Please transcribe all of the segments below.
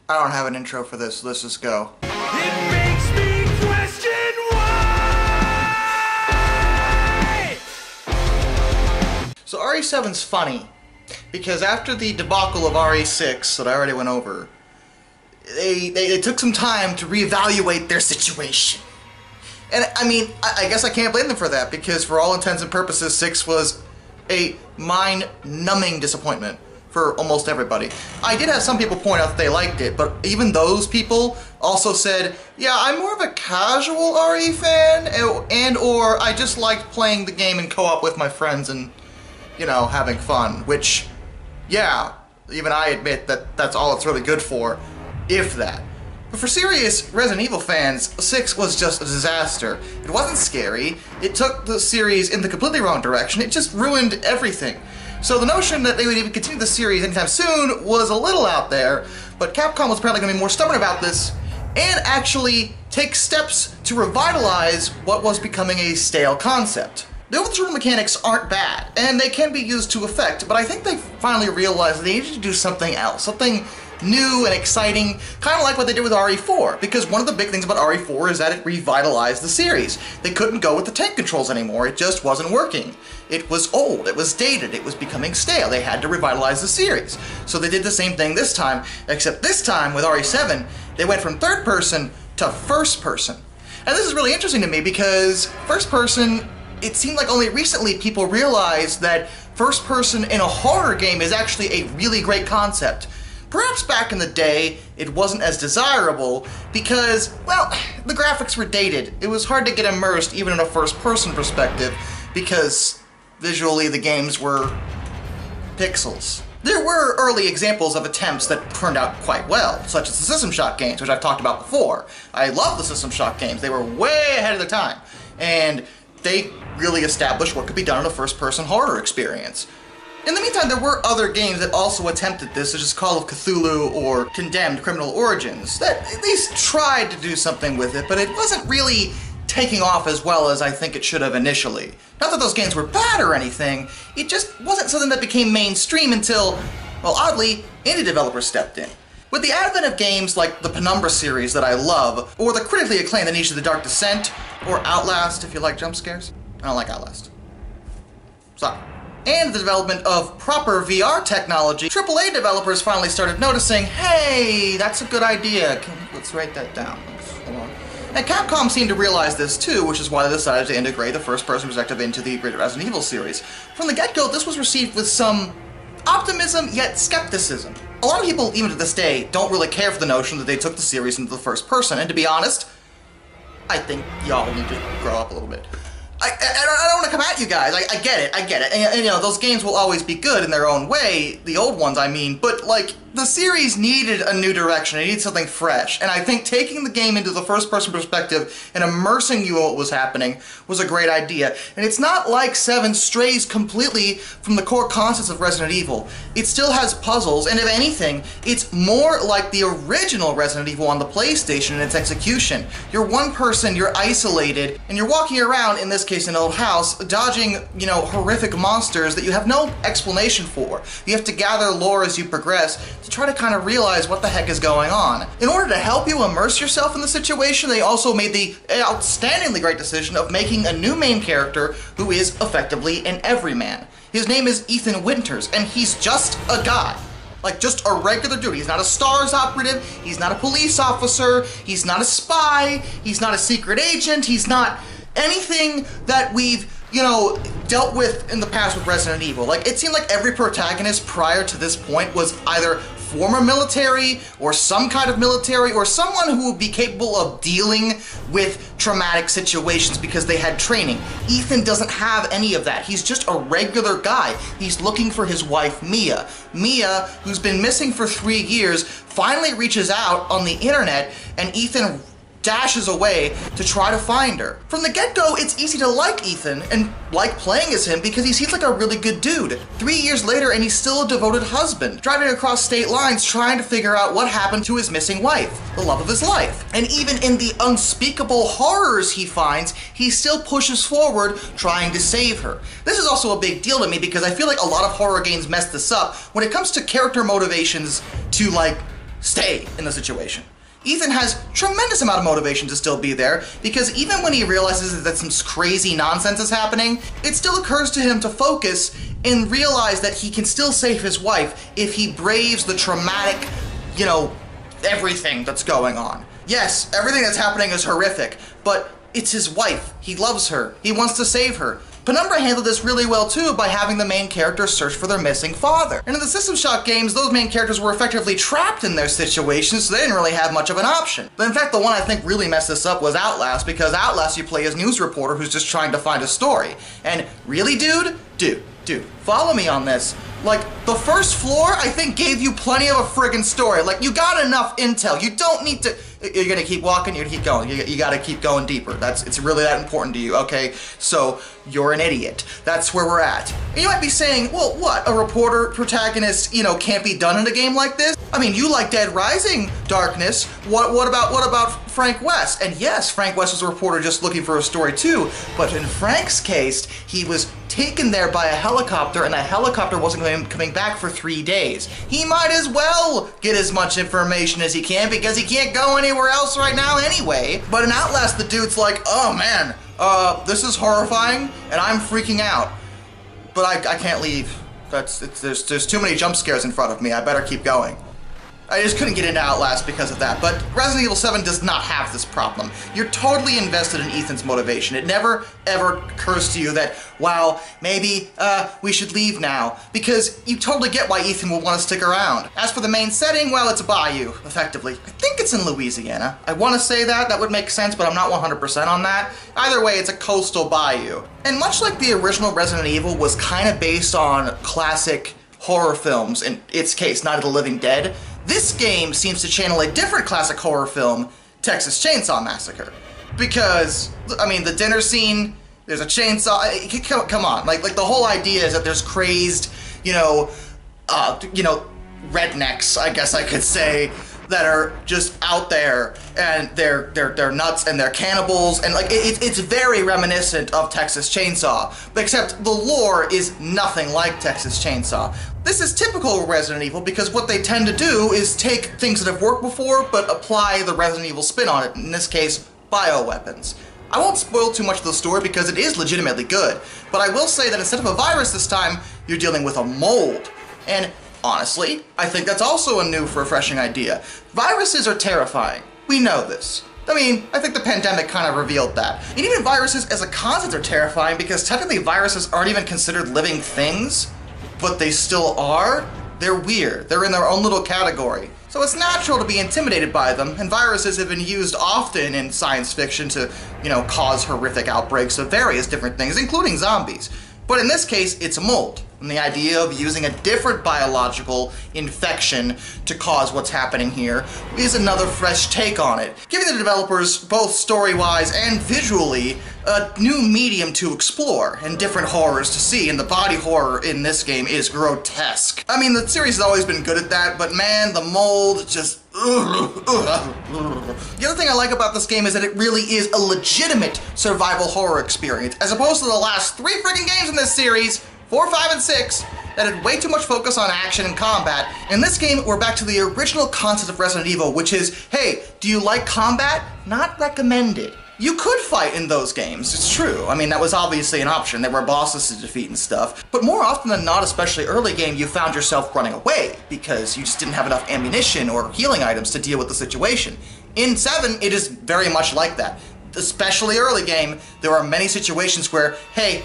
I don't have an intro for this, let's just go. It makes me question why! So RE7's funny, because after the debacle of RE6 that I already went over, they took some time to reevaluate their situation. And I mean, I guess I can't blame them for that, because for all intents and purposes, 6 was a mind-numbing disappointment for almost everybody. I did have some people point out that they liked it, but even those people also said, yeah, I'm more of a casual RE fan, and or I just liked playing the game in co-op with my friends and, you know, having fun, which, yeah, even I admit that that's all it's really good for, if that. But for serious Resident Evil fans, 6 was just a disaster. It wasn't scary, it took the series in the completely wrong direction, it just ruined everything. So the notion that they would even continue the series anytime soon was a little out there, but Capcom was apparently going to be more stubborn about this and actually take steps to revitalize what was becoming a stale concept. The overthrow mechanics aren't bad, and they can be used to effect, but I think they finally realized that they needed to do something else, something new and exciting, kind of like what they did with RE4, because one of the big things about RE4 is that it revitalized the series. They couldn't go with the tank controls anymore, it just wasn't working. It was old, it was dated, it was becoming stale, they had to revitalize the series. So they did the same thing this time, except this time with RE7, they went from third person to first person. And this is really interesting to me because first person, it seemed like only recently people realized that first person in a horror game is actually a really great concept. Perhaps back in the day, it wasn't as desirable because, well, the graphics were dated. It was hard to get immersed even in a first-person perspective because visually the games were pixels. There were early examples of attempts that turned out quite well, such as the System Shock games, which I've talked about before. I love the System Shock games. They were way ahead of their time, and they really established what could be done in a first-person horror experience. In the meantime, there were other games that also attempted this, such as Call of Cthulhu or Condemned: Criminal Origins, that at least tried to do something with it, but it wasn't really taking off as well as I think it should have initially. Not that those games were bad or anything, it just wasn't something that became mainstream until, well, oddly, indie developers stepped in. With the advent of games like the Penumbra series that I love, or the critically acclaimed The Niche of the Dark Descent, or Outlast if you like jump scares. I don't like Outlast. Sorry. And the development of proper VR technology, AAA developers finally started noticing, hey, that's a good idea. Let's write that down. Hold on. And Capcom seemed to realize this too, which is why they decided to integrate the first-person perspective into the Resident Evil series. From the get-go, this was received with some optimism, yet skepticism. A lot of people, even to this day, don't really care for the notion that they took the series into the first person, and to be honest, I think y'all need to grow up a little bit. I don't want to come at you guys, I get it, and you know, those games will always be good in their own way, the old ones I mean, but like, the series needed a new direction, it needed something fresh, and I think taking the game into the first-person perspective and immersing you in what was happening was a great idea. And it's not like 7 strays completely from the core concepts of Resident Evil. It still has puzzles, and if anything, it's more like the original Resident Evil on the PlayStation in its execution. You're one person, you're isolated, and you're walking around, in this case an old house, dodging, you know, horrific monsters that you have no explanation for. You have to gather lore as you progress to try to kind of realize what the heck is going on. In order to help you immerse yourself in the situation, they also made the outstandingly great decision of making a new main character who is effectively an everyman. His name is Ethan Winters, and he's just a guy. Like, just a regular dude. He's not a STARS operative, he's not a police officer, he's not a spy, he's not a secret agent, he's not anything that we've, you know, dealt with in the past with Resident Evil. Like, it seemed like every protagonist prior to this point was either former military, or some kind of military, or someone who would be capable of dealing with traumatic situations because they had training. Ethan doesn't have any of that. He's just a regular guy. He's looking for his wife, Mia. Mia, who's been missing for 3 years, finally reaches out on the internet, and Ethan dashes away to try to find her. From the get-go, it's easy to like Ethan and like playing as him because he seems like a really good dude. 3 years later and he's still a devoted husband, driving across state lines trying to figure out what happened to his missing wife, the love of his life. And even in the unspeakable horrors he finds, he still pushes forward trying to save her. This is also a big deal to me because I feel like a lot of horror games mess this up when it comes to character motivations to, like, stay in the situation. Ethan has tremendous amount of motivation to still be there, because even when he realizes that some crazy nonsense is happening, it still occurs to him to focus and realize that he can still save his wife if he braves the traumatic, you know, everything that's going on. Yes, everything that's happening is horrific, but it's his wife. He loves her. He wants to save her. Penumbra handled this really well too by having the main characters search for their missing father. And in the System Shock games, those main characters were effectively trapped in their situations, so they didn't really have much of an option. But in fact, the one I think really messed this up was Outlast, because Outlast you play as news reporter who's just trying to find a story. And really, dude, follow me on this. Like, the first floor, I think, gave you plenty of a friggin' story. Like, you got enough intel. You don't need to... You're gonna keep walking, you're gonna keep going. You gotta keep going deeper. It's really that important to you, okay? So, you're an idiot. That's where we're at. And you might be saying, well, what? A reporter protagonist, you know, can't be done in a game like this? I mean, you like Dead Rising, Darkness. What about Frank West? And yes, Frank West was a reporter just looking for a story too, but in Frank's case, he was taken there by a helicopter, and that helicopter wasn't coming back for 3 days. He might as well get as much information as he can, because he can't go anywhere else right now anyway. But in Outlast, the dude's like, oh man, this is horrifying, and I'm freaking out. But I can't leave. There's too many jump scares in front of me. I better keep going. I just couldn't get into Outlast because of that, but Resident Evil 7 does not have this problem. You're totally invested in Ethan's motivation. It never, ever occurs to you that, wow, maybe, we should leave now, because you totally get why Ethan will want to stick around. As for the main setting, well, it's a bayou, effectively. I think it's in Louisiana. I want to say that would make sense, but I'm not 100% on that. Either way, it's a coastal bayou. And much like the original Resident Evil was kind of based on classic horror films, in its case, Night of the Living Dead, this game seems to channel a different classic horror film, Texas Chainsaw Massacre. Because, I mean, the dinner scene, there's a chainsaw, come on, like the whole idea is that there's crazed, rednecks, I guess I could say, that are just out there, and they're nuts and they're cannibals, and like it's very reminiscent of Texas Chainsaw, except the lore is nothing like Texas Chainsaw. This is typical Resident Evil because what they tend to do is take things that have worked before but apply the Resident Evil spin on it, in this case, bioweapons. I won't spoil too much of the story because it is legitimately good, but I will say that instead of a virus this time, you're dealing with a mold. And honestly, I think that's also a new, refreshing idea. Viruses are terrifying. We know this. I mean, I think the pandemic kind of revealed that. And even viruses as a concept are terrifying because technically viruses aren't even considered living things, but they still are. They're weird. They're in their own little category. So it's natural to be intimidated by them, and viruses have been used often in science fiction to, cause horrific outbreaks of various different things, including zombies. But in this case, it's a mold. And the idea of using a different biological infection to cause what's happening here is another fresh take on it, giving the developers, both story-wise and visually, a new medium to explore and different horrors to see, and the body horror in this game is grotesque. I mean, the series has always been good at that, but man, the mold just... The other thing I like about this game is that it really is a legitimate survival horror experience, as opposed to the last 3 freaking games in this series, 4, 5, and 6, that had way too much focus on action and combat. In this game, we're back to the original concept of Resident Evil, which is, hey, do you like combat? Not recommended. You could fight in those games, it's true. I mean, that was obviously an option. There were bosses to defeat and stuff. But more often than not, especially early game, you found yourself running away because you just didn't have enough ammunition or healing items to deal with the situation. In 7, it is very much like that. Especially early game, there are many situations where, hey,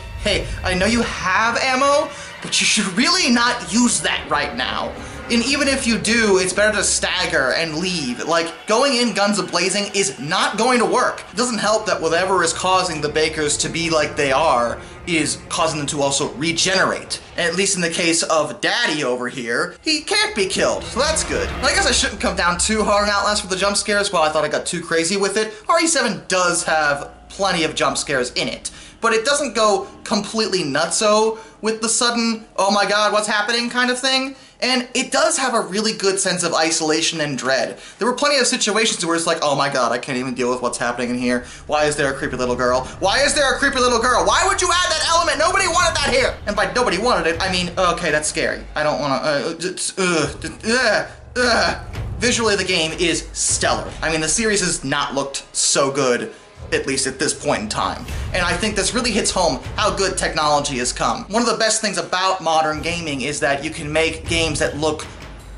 I know you have ammo, but you should really not use that right now. And even if you do, it's better to stagger and leave. Like, going in guns a-blazing is not going to work. It doesn't help that whatever is causing the Bakers to be like they are is causing them to also regenerate. And at least in the case of Daddy over here, he can't be killed, so that's good. I guess I shouldn't come down too hard on Outlast for the jump scares. Well, I thought I got too crazy with it. RE7 does have plenty of jump scares in it, but it doesn't go completely nutso with the sudden, oh my god, what's happening kind of thing. And it does have a really good sense of isolation and dread. There were plenty of situations where it's like, oh my god, I can't even deal with what's happening in here. Why is there a creepy little girl? Why is there a creepy little girl? Why would you add that element? Nobody wanted that here! And by nobody wanted it, I mean, okay, that's scary. I don't wanna, visually the game is stellar. I mean, the series has not looked so good, at least at this point in time. And I think this really hits home how good technology has come. One of the best things about modern gaming is that you can make games that look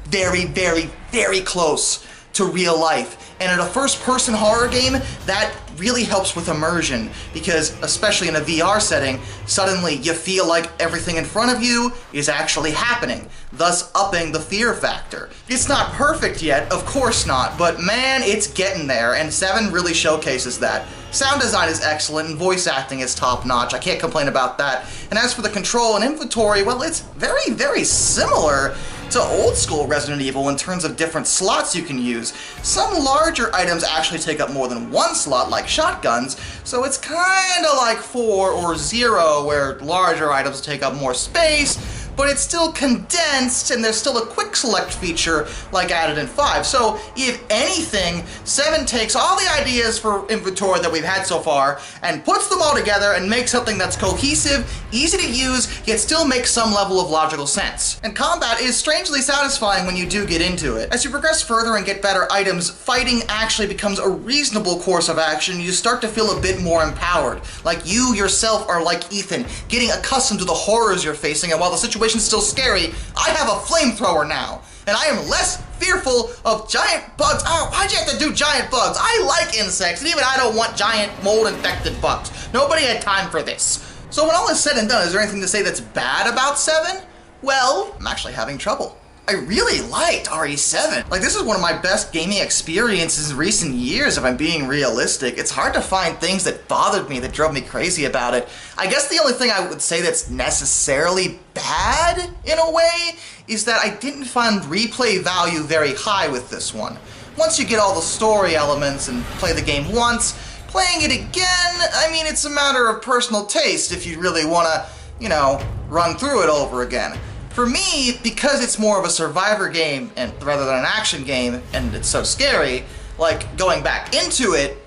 very, very, very close to real life. And in a first-person horror game, that really helps with immersion, because especially in a VR setting, suddenly you feel like everything in front of you is actually happening, thus upping the fear factor. It's not perfect yet, of course not, but man, it's getting there, and 7 really showcases that. Sound design is excellent, and voice acting is top-notch. I can't complain about that. And as for the control and inventory, well, it's very, very similar to old-school Resident Evil in terms of different slots you can use. Some larger items actually take up more than one slot, like shotguns, so it's kinda like 4 or 0, where larger items take up more space, but it's still condensed, and there's still a quick select feature like added in 5. So if anything, 7 takes all the ideas for inventory that we've had so far and puts them all together and makes something that's cohesive, easy to use, yet still makes some level of logical sense. And combat is strangely satisfying when you do get into it. As you progress further and get better items, fighting actually becomes a reasonable course of action. You start to feel a bit more empowered. Like you yourself are like Ethan, getting accustomed to the horrors you're facing, and while the situation's still scary, I have a flamethrower now, and I am less fearful of giant bugs. Oh, why'd you have to do giant bugs? I like insects, and even I don't want giant mold-infected bugs. Nobody had time for this. So when all is said and done, is there anything to say that's bad about 7? Well, I'm actually having trouble. I really liked RE7. Like, this is one of my best gaming experiences in recent years, if I'm being realistic. It's hard to find things that bothered me, that drove me crazy about it. I guess the only thing I would say that's necessarily bad, in a way, is that I didn't find replay value very high with this one. Once you get all the story elements and play the game once, playing it again, I mean, it's a matter of personal taste if you really want to, you know, run through it over again. For me, because it's more of a survivor game and rather than an action game, and it's so scary, like, going back into it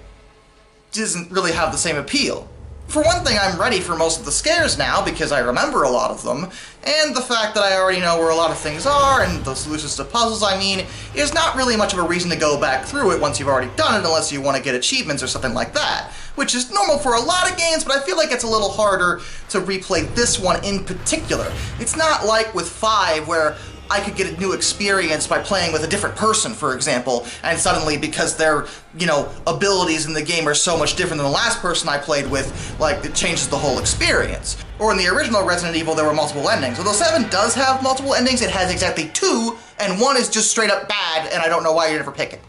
doesn't really have the same appeal. For one thing, I'm ready for most of the scares now because I remember a lot of them, and the fact that I already know where a lot of things are and the solutions to puzzles, I mean, is not really much of a reason to go back through it once you've already done it unless you want to get achievements or something like that, which is normal for a lot of games, but I feel like it's a little harder to replay this one in particular. It's not like with 5 where I could get a new experience by playing with a different person, for example, and suddenly because their, you know, abilities in the game are so much different than the last person I played with, like, it changes the whole experience. Or in the original Resident Evil, there were multiple endings. Although 7 does have multiple endings, it has exactly 2, and 1 is just straight up bad, and I don't know why you never pick it.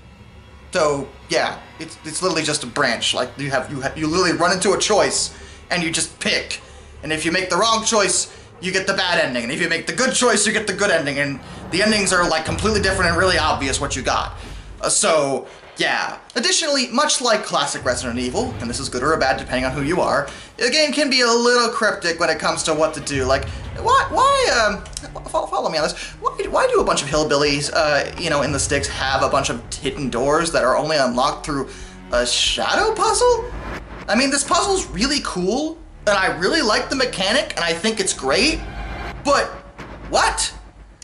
So, yeah, it's literally just a branch. Like, you literally run into a choice, and you just pick. And if you make the wrong choice, you get the bad ending, and if you make the good choice, you get the good ending, and the endings are, like, completely different and really obvious what you got. So, yeah. Additionally, much like classic Resident Evil, and this is good or bad depending on who you are, the game can be a little cryptic when it comes to what to do. Like, follow me on this, why do a bunch of hillbillies, you know, in the sticks have a bunch of hidden doors that are only unlocked through a shadow puzzle? I mean, this puzzle's really cool, and I really like the mechanic, and I think it's great, but what?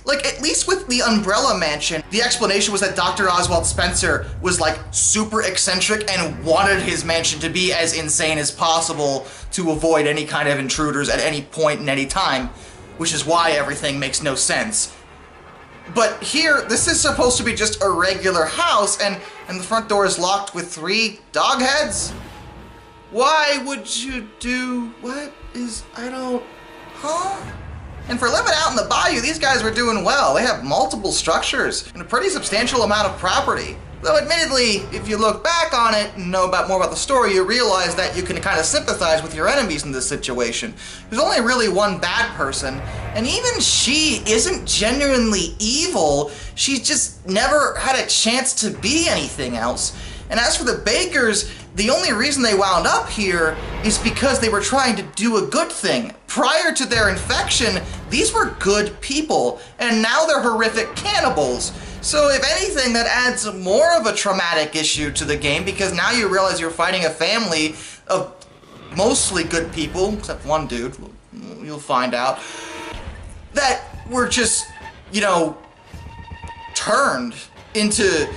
Like, at least with the Umbrella Mansion, the explanation was that Dr. Oswald Spencer was, like, super eccentric and wanted his mansion to be as insane as possible to avoid any kind of intruders at any point in any time, which is why everything makes no sense. But here, this is supposed to be just a regular house, and the front door is locked with 3 dog heads? Why would you do... huh? And for living out in the bayou, these guys were doing well. They have multiple structures and a pretty substantial amount of property. Though admittedly, if you look back on it and know more about the story, you realize that you can kind of sympathize with your enemies in this situation. There's only really one bad person, and even she isn't genuinely evil. She's just never had a chance to be anything else. And as for the Bakers, the only reason they wound up here is because they were trying to do a good thing. Prior to their infection, these were good people, and now they're horrific cannibals. So if anything, that adds more of a traumatic issue to the game, because now you realize you're fighting a family of mostly good people, except one dude, you'll find out, that were just, you know, turned into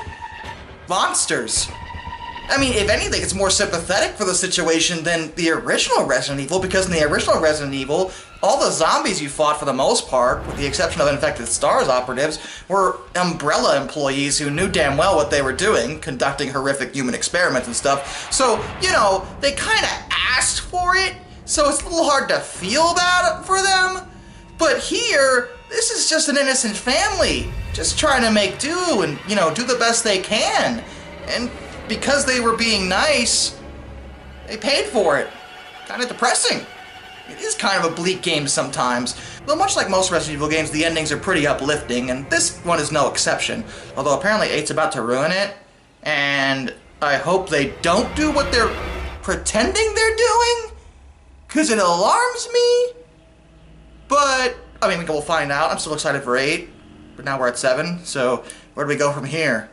monsters. I mean, if anything, it's more sympathetic for the situation than the original Resident Evil, because in the original Resident Evil, all the zombies you fought, for the most part, with the exception of Infected Stars operatives, were Umbrella employees who knew damn well what they were doing, conducting horrific human experiments and stuff. So, you know, they kind of asked for it, so it's a little hard to feel bad for them. But here, this is just an innocent family, just trying to make do and, you know, do the best they can. And because they were being nice, they paid for it. Kind of depressing. It is kind of a bleak game sometimes. Though much like most Resident Evil games, the endings are pretty uplifting, and this one is no exception. Although apparently 8's about to ruin it, and I hope they don't do what they're pretending they're doing, because it alarms me. But, I mean, we'll find out. I'm still excited for 8, but now we're at 7, so where do we go from here?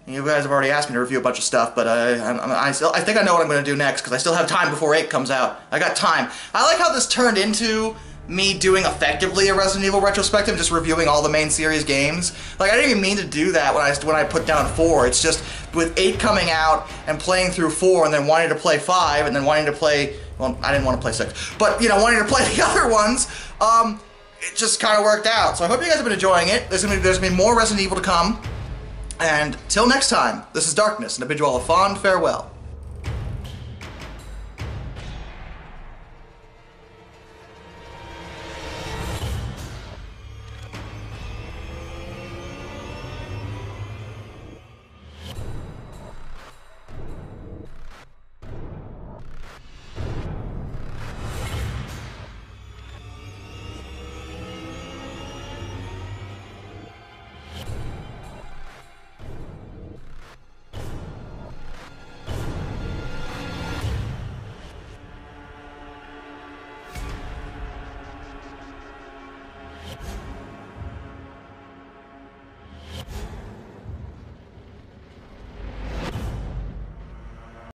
You guys have already asked me to review a bunch of stuff, but I think I know what I'm going to do next, because I still have time before 8 comes out. I got time. I like how this turned into me doing effectively a Resident Evil retrospective, just reviewing all the main series games. Like, I didn't even mean to do that when I put down 4. It's just, with 8 coming out, and playing through 4, and then wanting to play 5, and then wanting to play, well, I didn't want to play 6, but, you know, wanting to play the other ones, it just kind of worked out. So I hope you guys have been enjoying it. There's going to be more Resident Evil to come. And till next time, this is Darkness, and I bid you all a fond farewell.